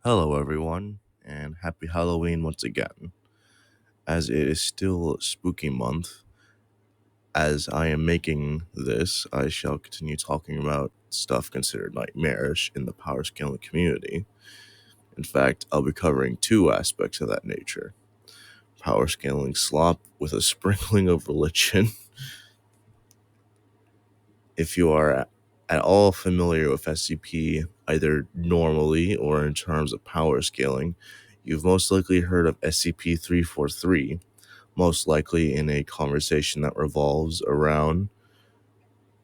Hello, everyone, and happy Halloween once again. As it is still spooky month, as I am making this, I shall continue talking about stuff considered nightmarish in the power scaling community. In fact, I'll be covering two aspects of that nature: power scaling slop with a sprinkling of religion. If you are at all familiar with SCP, either normally or in terms of power scaling, you've most likely heard of SCP-343, most likely in a conversation that revolves around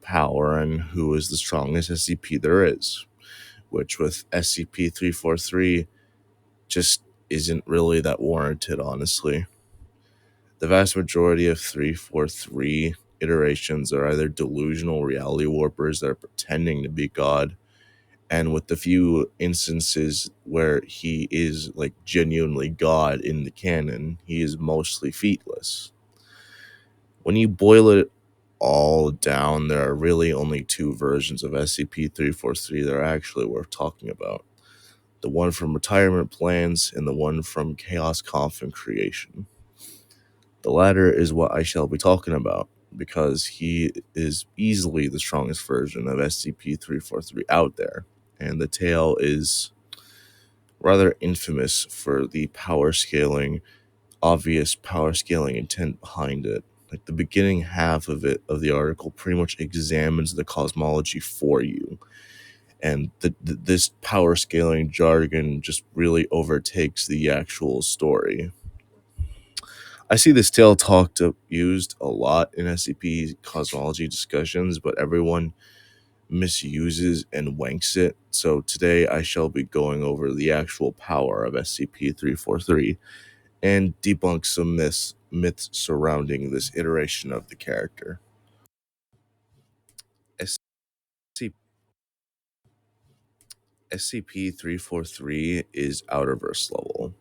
power and who is the strongest SCP there is, which with SCP-343 just isn't really that warranted, honestly. The vast majority of 343 iterations are either delusional reality warpers that are pretending to be God, and with the few instances where he is like genuinely God in the canon, he is mostly featless. When you boil it all down, there are really only two versions of SCP-343 that are actually worth talking about. The one from retirement plans and the one from Chaoskampf and Creation. The latter is what I shall be talking about, because he is easily the strongest version of SCP-343 out there, and the tale is rather infamous for the obvious power scaling intent behind it. Like the beginning half of the article pretty much examines the cosmology for you, and this power scaling jargon just really overtakes the actual story. I see this tale used a lot in SCP cosmology discussions, but everyone misuses and wanks it. So today I shall be going over the actual power of SCP-343 and debunk some myths surrounding this iteration of the character. SCP-343 is Outerverse level,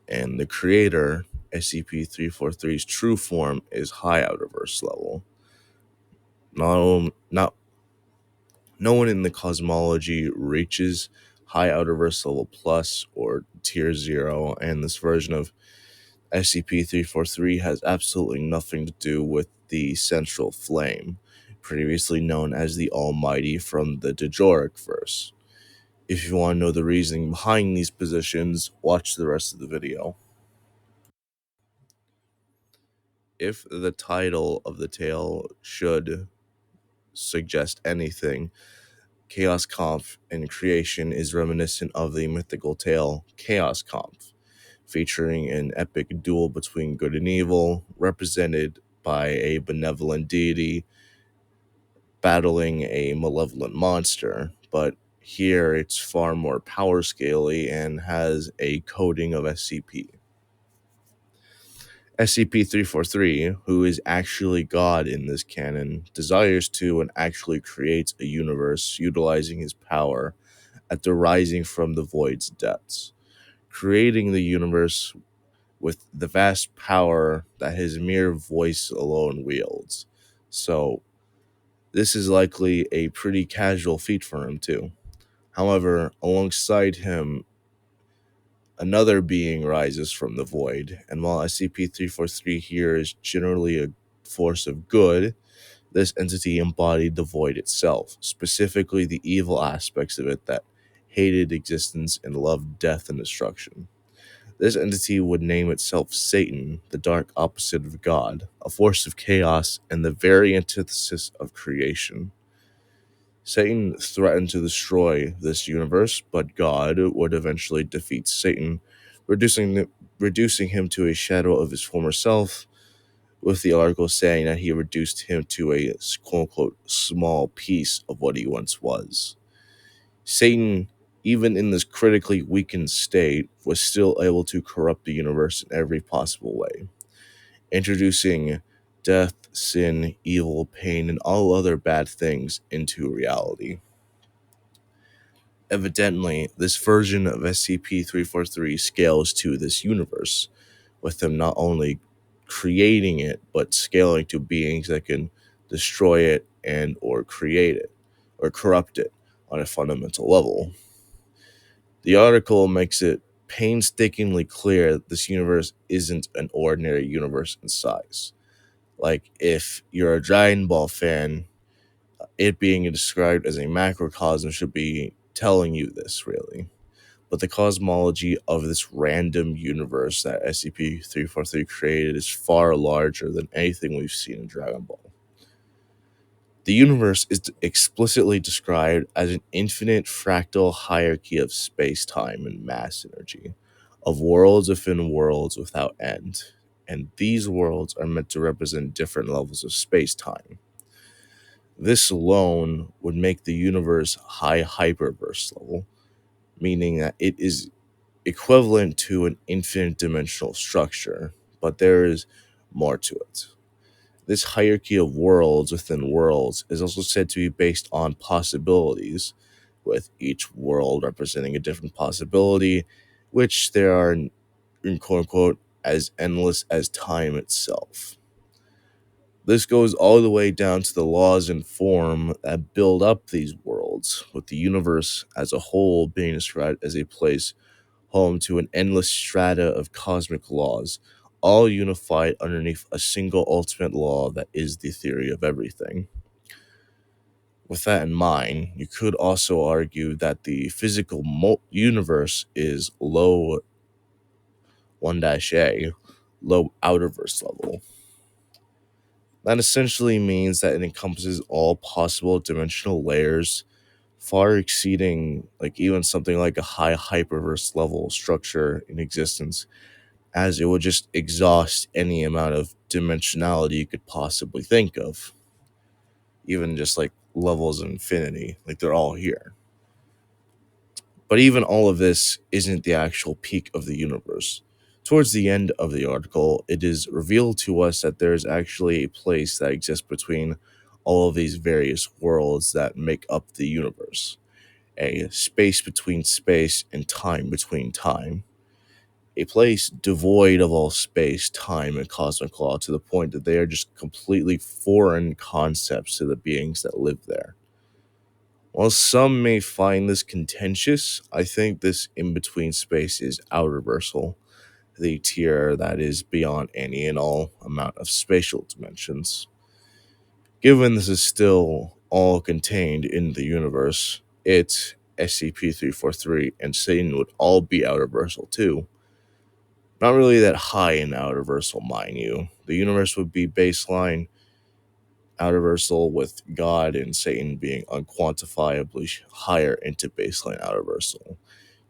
and the creator, SCP-343's true form, is High Outerverse level. Not No one in the cosmology reaches High Outerverse level plus or tier 0, and this version of SCP-343 has absolutely nothing to do with the Central Flame, previously known as the Almighty from the Djoricverse. If you want to know the reasoning behind these positions, watch the rest of the video. If the title of the tale should suggest anything, Chaoskampf and Creation is reminiscent of the mythical tale Chaoskampf, featuring an epic duel between good and evil, represented by a benevolent deity battling a malevolent monster. But here it's far more power scaly and has a coding of SCP. SCP-343, who is actually God in this canon, desires to and actually creates a universe utilizing his power at the rising from the void's depths, creating the universe with the vast power that his mere voice alone wields. So, this is likely a pretty casual feat for him, too. However, alongside him, another being rises from the void, and while SCP-343 here is generally a force of good, this entity embodied the void itself, specifically the evil aspects of it that hated existence and loved death and destruction. This entity would name itself Satan, the dark opposite of God, a force of chaos, and the very antithesis of creation. Satan threatened to destroy this universe, but God would eventually defeat Satan, reducing him to a shadow of his former self, with the article saying that he reduced him to a quote-unquote small piece of what he once was. Satan, even in this critically weakened state, was still able to corrupt the universe in every possible way, introducing death, sin, evil, pain, and all other bad things into reality. Evidently, this version of SCP-343 scales to this universe, with them not only creating it, but scaling to beings that can destroy it and or create it, or corrupt it on a fundamental level. The article makes it painstakingly clear that this universe isn't an ordinary universe in size. Like, if you're a Dragon Ball fan, it being described as a macrocosm should be telling you this, really. But the cosmology of this random universe that SCP-343 created is far larger than anything we've seen in Dragon Ball. The universe is explicitly described as an infinite fractal hierarchy of space-time and mass energy, of worlds within worlds without end, and these worlds are meant to represent different levels of space-time. This alone would make the universe high hyperverse level, meaning that it is equivalent to an infinite dimensional structure, but there is more to it. This hierarchy of worlds within worlds is also said to be based on possibilities, with each world representing a different possibility, which there are, in quote unquote, as endless as time itself. This goes all the way down to the laws and form that build up these worlds, with the universe as a whole being described as a place home to an endless strata of cosmic laws, all unified underneath a single ultimate law that is the theory of everything. With that in mind, you could also argue that the physical universe is low 1-A, low outerverse level. That essentially means that it encompasses all possible dimensional layers, far exceeding even something like a high hyperverse level structure in existence, as it would just exhaust any amount of dimensionality you could possibly think of. Even just like levels of infinity, like they're all here. But even all of this isn't the actual peak of the universe. Towards the end of the article, it is revealed to us that there is actually a place that exists between all of these various worlds that make up the universe. A space between space and time between time. A place devoid of all space, time, and cosmic law, to the point that they are just completely foreign concepts to the beings that live there. While some may find this contentious, I think this in-between space is outerversal, the tier that is beyond any and all amount of spatial dimensions. Given this is still all contained in the universe, it, SCP-343, and Satan would all be outerversal too. Not really that high in outerversal, mind you. The universe would be baseline outerversal, with God and Satan being unquantifiably higher into baseline outerversal,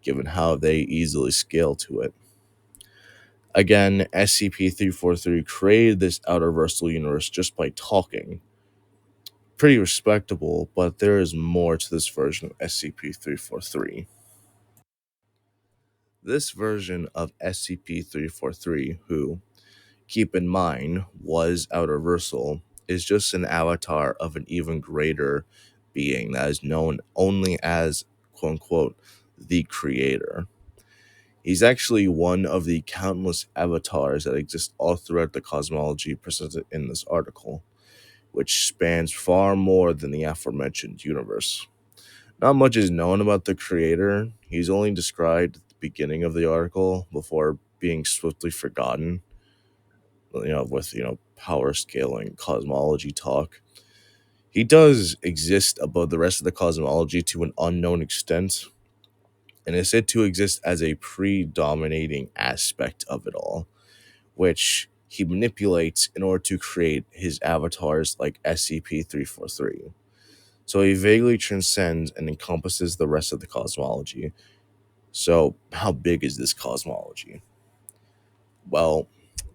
given how they easily scale to it. Again, SCP-343 created this outerversal universe just by talking. Pretty respectable, but there is more to this version of SCP-343. This version of SCP-343, who, keep in mind, was outerversal, is just an avatar of an even greater being that is known only as, quote unquote, the creator. He's actually one of the countless avatars that exist all throughout the cosmology presented in this article, which spans far more than the aforementioned universe. Not much is known about the creator. He's only described at the beginning of the article before being swiftly forgotten, with, power scaling, cosmology talk. He does exist above the rest of the cosmology to an unknown extent, and is said to exist as a predominating aspect of it all, which he manipulates in order to create his avatars like SCP-343. So he vaguely transcends and encompasses the rest of the cosmology. So how big is this cosmology? Well,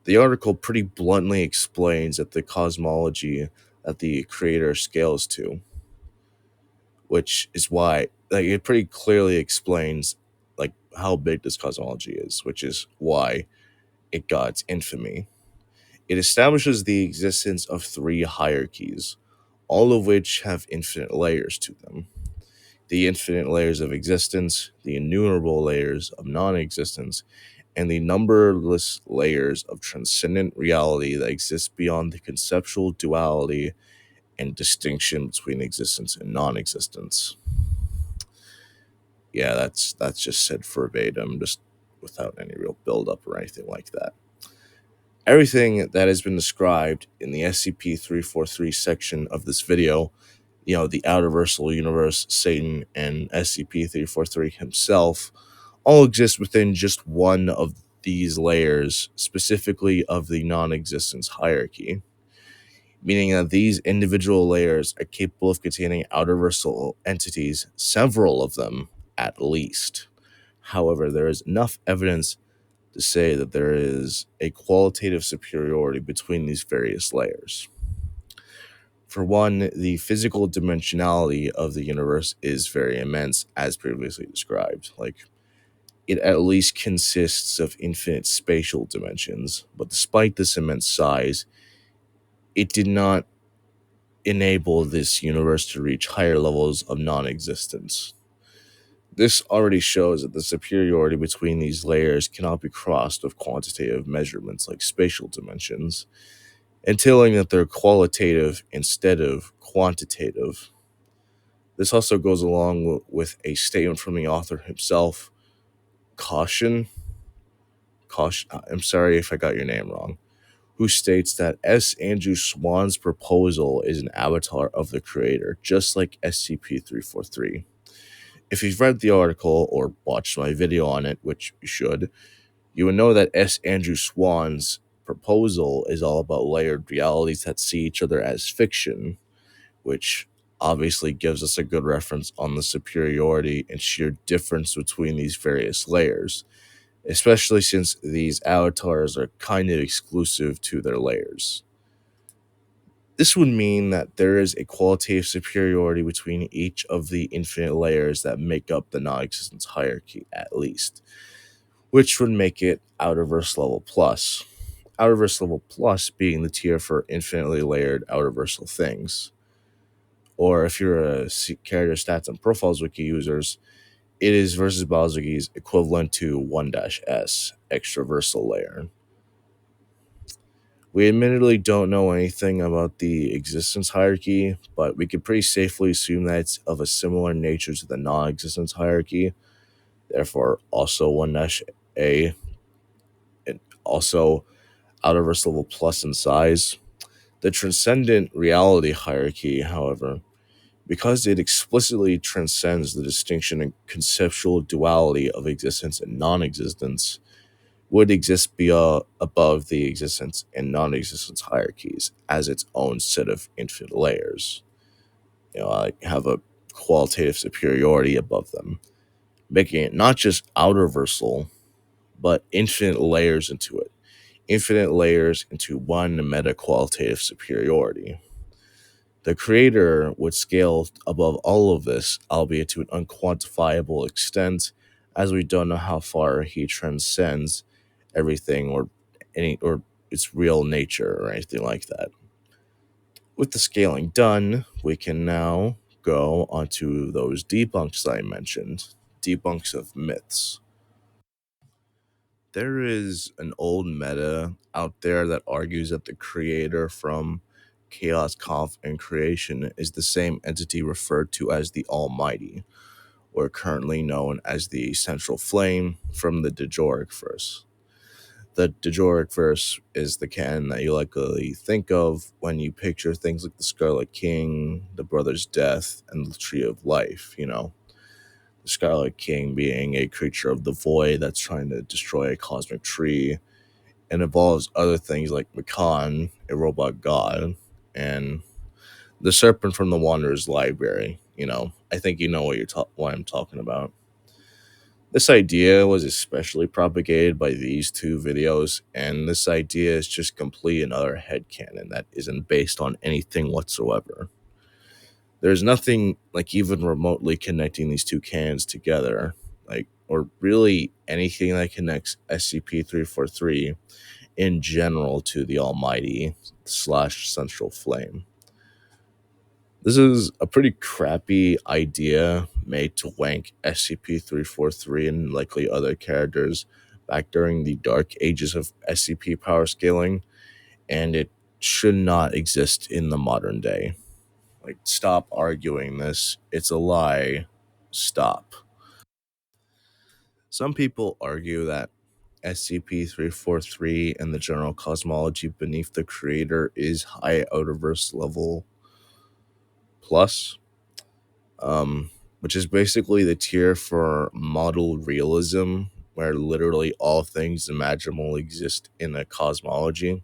the article pretty bluntly explains that the cosmology that the creator scales to, which is why, it pretty clearly explains how big this cosmology is, which is why it got its infamy. It establishes the existence of three hierarchies, all of which have infinite layers to them. The infinite layers of existence, the innumerable layers of non-existence, and the numberless layers of transcendent reality that exist beyond the conceptual duality and distinction between existence and non-existence. Yeah, that's just said verbatim, just without any real build up or anything like that. Everything that has been described in the SCP-343 section of this video, the outerversal universe, Satan, and SCP-343 himself, all exist within just one of these layers, specifically of the non-existence hierarchy, meaning that these individual layers are capable of containing outerversal entities, several of them at least. However, there is enough evidence to say that there is a qualitative superiority between these various layers. For one, the physical dimensionality of the universe is very immense, as previously described. Like, it at least consists of infinite spatial dimensions, but despite this immense size, it did not enable this universe to reach higher levels of non existence. This already shows that the superiority between these layers cannot be crossed with quantitative measurements like spatial dimensions, entailing that they're qualitative instead of quantitative. This also goes along with a statement from the author himself, Cawshun. I'm sorry if I got your name wrong, who states that S. Andrew Swan's proposal is an avatar of the creator, just like SCP-343. If you've read the article or watched my video on it, which you should, you would know that S. Andrew Swan's proposal is all about layered realities that see each other as fiction, which obviously gives us a good reference on the superiority and sheer difference between these various layers, especially since these avatars are kind of exclusive to their layers. This would mean that there is a qualitative superiority between each of the infinite layers that make up the non-existence hierarchy, at least, which would make it Outerverse Level Plus. Outerverse Level Plus being the tier for infinitely layered outerversal things. Or if you're a character stats and profiles wiki users, it is versus Balzuki's equivalent to 1-S, extraversal layer. We admittedly don't know anything about the existence hierarchy, but we can pretty safely assume that it's of a similar nature to the non-existence hierarchy, therefore also 1-A, and also Outerverse Level Plus in size. The transcendent reality hierarchy, however, because it explicitly transcends the distinction and conceptual duality of existence and non-existence, would exist above the existence and non-existence hierarchies as its own set of infinite layers. Like have a qualitative superiority above them, making it not just outerversal, but infinite layers into it. Infinite layers into one meta qualitative superiority. The creator would scale above all of this, albeit to an unquantifiable extent, as we don't know how far he transcends everything or its real nature or anything like that. With the scaling done, we can now go onto those debunks I mentioned, debunks of myths. There is an old meta out there that argues that the creator from Chaoskampf and Creation is the same entity referred to as the Almighty, or currently known as the Central Flame from the Djoricverse. The Djoricverse is the canon that you likely think of when you picture things like the Scarlet King, the Brother's Death, and the Tree of Life, The Scarlet King being a creature of the void that's trying to destroy a cosmic tree, and involves other things like Makan, a robot god, and the Serpent from the Wanderer's Library. I think you know what I'm talking about. This idea was especially propagated by these two videos, and this idea is just complete another headcanon that isn't based on anything whatsoever. There's nothing like even remotely connecting these two canons together, or really anything that connects SCP-343 in general to the Almighty / Central Flame. This is a pretty crappy idea made to wank SCP-343 and likely other characters back during the dark ages of SCP power scaling, and it should not exist in the modern day. Stop arguing this. It's a lie. Stop. Some people argue that SCP-343 and the general cosmology beneath the creator is high outerverse level plus, um, which is basically the tier for model realism, where literally all things imaginable exist in a cosmology,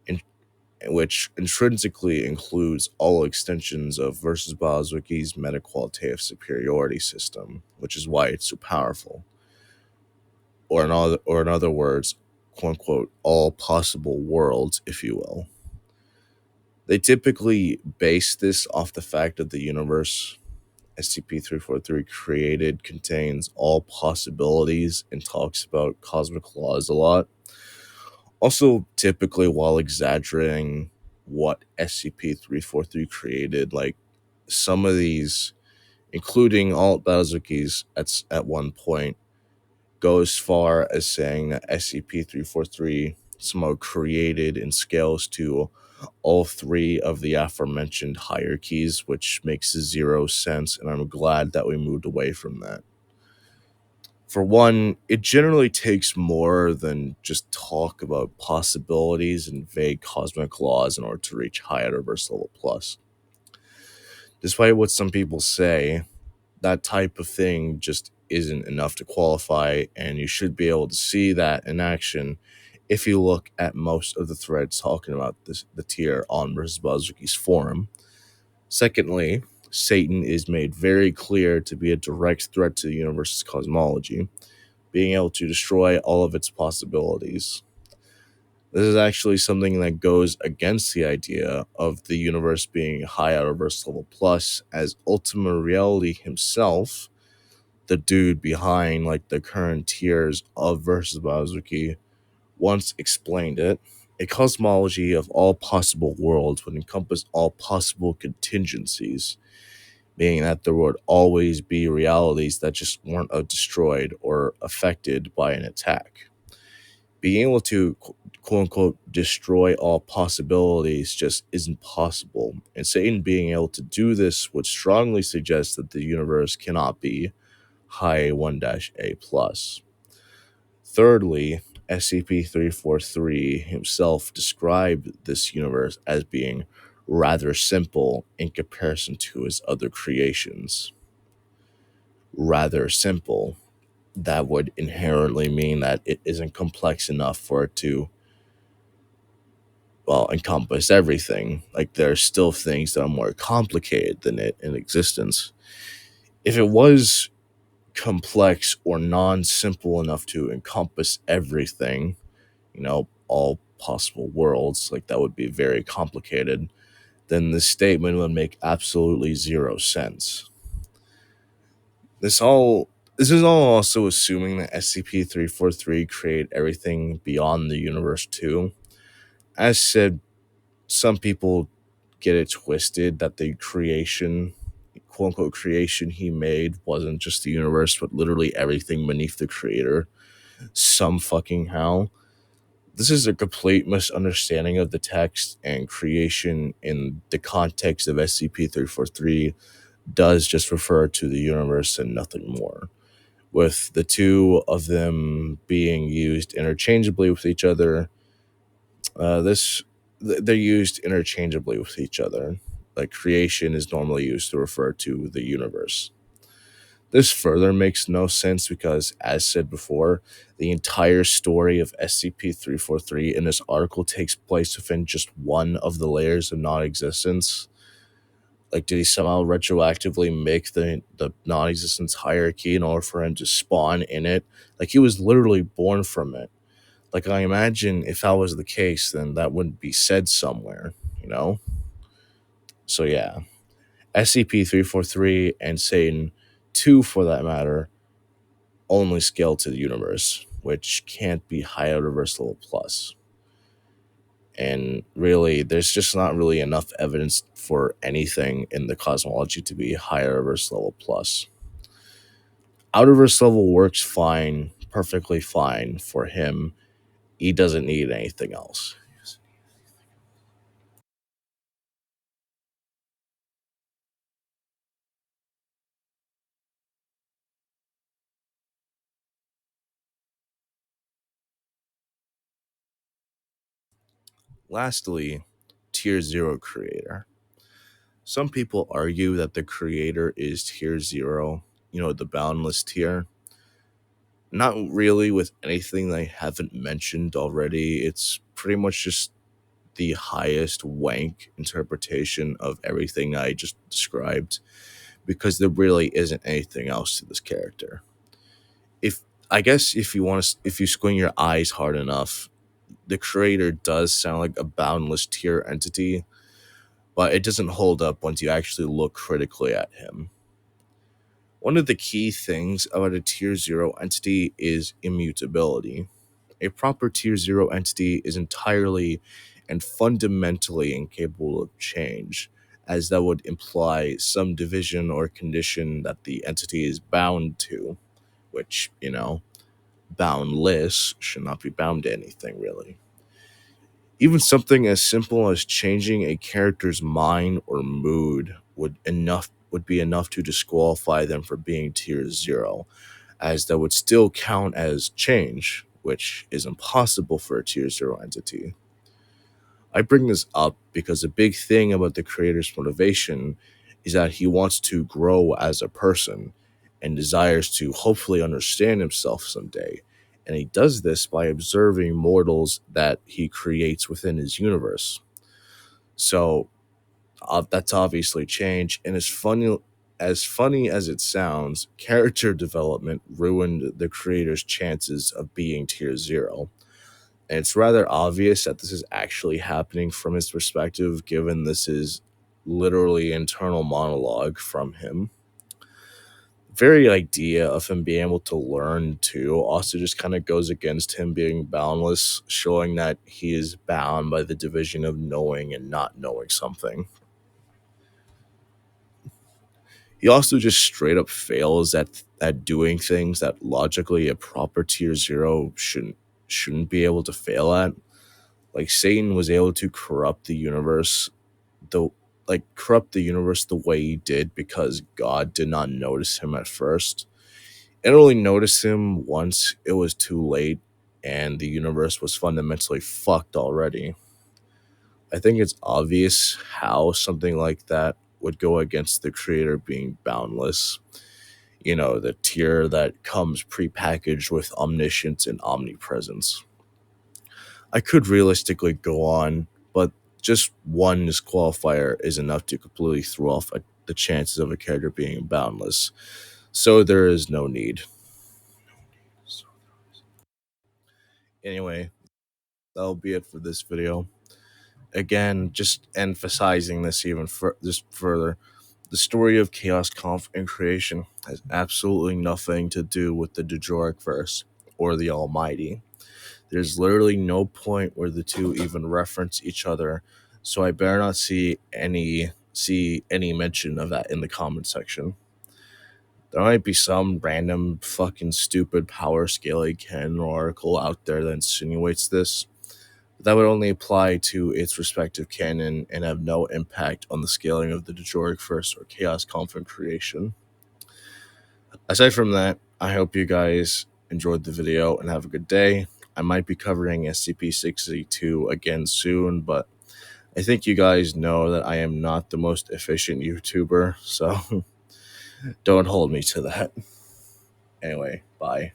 in, which intrinsically includes all extensions of versus Bozwiki's meta-qualitative superiority system, which is why it's so powerful. Or in other words, quote unquote, all possible worlds, if you will. They typically base this off the fact that the universe SCP-343 created contains all possibilities and talks about cosmic laws a lot. Also, typically while exaggerating what SCP-343 created, like some of these, including Alt Bazuki's at one point, go as far as saying that SCP-343 somehow created and scales to all three of the aforementioned hierarchies, which makes zero sense, and I'm glad that we moved away from that. For one, it generally takes more than just talk about possibilities and vague cosmic laws in order to reach high outerverse level plus. Despite what some people say, that type of thing just isn't enough to qualify, and you should be able to see that in action if you look at most of the threads talking about the tier on versus Bazuki's forum. Secondly, Satan is made very clear to be a direct threat to the universe's cosmology, being able to destroy all of its possibilities. This is actually something that goes against the idea of the universe being high outerverse level plus, as Ultima Reality himself, the dude behind like the current tiers of versus Bazuki, once explained it. A cosmology of all possible worlds would encompass all possible contingencies, meaning that there would always be realities that just weren't destroyed or affected by an attack. Being able to quote unquote destroy all possibilities just isn't possible, and Satan being able to do this would strongly suggest that the universe cannot be high 1-A plus. Thirdly, SCP-343 himself described this universe as being rather simple in comparison to his other creations. Rather simple. That would inherently mean that it isn't complex enough for it to, well, encompass everything. Like, there's still things that are more complicated than it in existence. If it was complex or non-simple enough to encompass everything, all possible worlds, like that would be very complicated, then this statement would make absolutely zero sense. This all this is all also assuming that SCP-343 created everything beyond the universe too. As said, some people get it twisted that the creation, quote unquote creation he made wasn't just the universe, but literally everything beneath the creator. Some fucking how. This is a complete misunderstanding of the text, and creation in the context of SCP-343 does just refer to the universe and nothing more, with the two of them being used interchangeably with each other. They're used interchangeably with each other. Like, creation is normally used to refer to the universe. This further makes no sense because, as said before, the entire story of SCP-343 in this article takes place within just one of the layers of non-existence. Like, did he somehow retroactively make the non-existence hierarchy in order for him to spawn in it? Like, he was literally born from it. Like, I imagine if that was the case, then that wouldn't be said somewhere, you know? So yeah, SCP-343 and Satan 2, for that matter, only scale to the universe, which can't be high outerverse level plus. And really, there's just not really enough evidence for anything in the cosmology to be high outerverse level plus. Outerverse level works fine, perfectly fine for him. He doesn't need anything else. Lastly, Tier 0 creator. Some people argue that the creator is Tier 0, the boundless tier. Not really with anything I haven't mentioned already. It's pretty much just the highest wank interpretation of everything I just described because there really isn't anything else to this character. If I guess if you squint your eyes hard enough, the creator does sound like a boundless tier entity, but it doesn't hold up once you actually look critically at him. One of the key things about a Tier 0 entity is immutability. A proper Tier 0 entity is entirely and fundamentally incapable of change, as that would imply some division or condition that the entity is bound to, which, boundless should not be bound to anything, really. Even something as simple as changing a character's mind or mood would be enough to disqualify them for being Tier 0, as that would still count as change, which is impossible for a Tier 0 entity. I bring this up because a big thing about the creator's motivation is that he wants to grow as a person and desires to hopefully understand himself someday. And he does this by observing mortals that he creates within his universe. So that's obviously change. And as funny as it sounds, character development ruined the creator's chances of being Tier 0. And it's rather obvious that this is actually happening from his perspective, given this is literally internal monologue from him. Very idea of him being able to learn too also just kind of goes against him being boundless, showing that he is bound by the division of knowing and not knowing something. He also just straight up fails at doing things that logically a proper Tier 0 shouldn't be able to fail at. Like Satan was able to the corrupt the universe the way he did because God did not notice him at first. It only noticed him once it was too late and the universe was fundamentally fucked already. I think it's obvious how something like that would go against the creator being boundless. The tier that comes prepackaged with omniscience and omnipresence. I could realistically go on, but just one disqualifier is enough to completely throw off the chances of a character being boundless. So there is no need. Anyway, that'll be it for this video. Again, just emphasizing this just further. The story of Chaoskampf and Creation has absolutely nothing to do with the Djoricverse or the Almighty. There's literally no point where the two even reference each other, so I better not see any mention of that in the comment section. There might be some random fucking stupid Powerscaling canon article out there that insinuates this. But that would only apply to its respective canon and have no impact on the scaling of the Djoricverse or Chaoskampf and Creation. Aside from that, I hope you guys enjoyed the video and have a good day. I might be covering SCP-343 again soon, but I think you guys know that I am not the most efficient YouTuber, so don't hold me to that. Anyway, bye.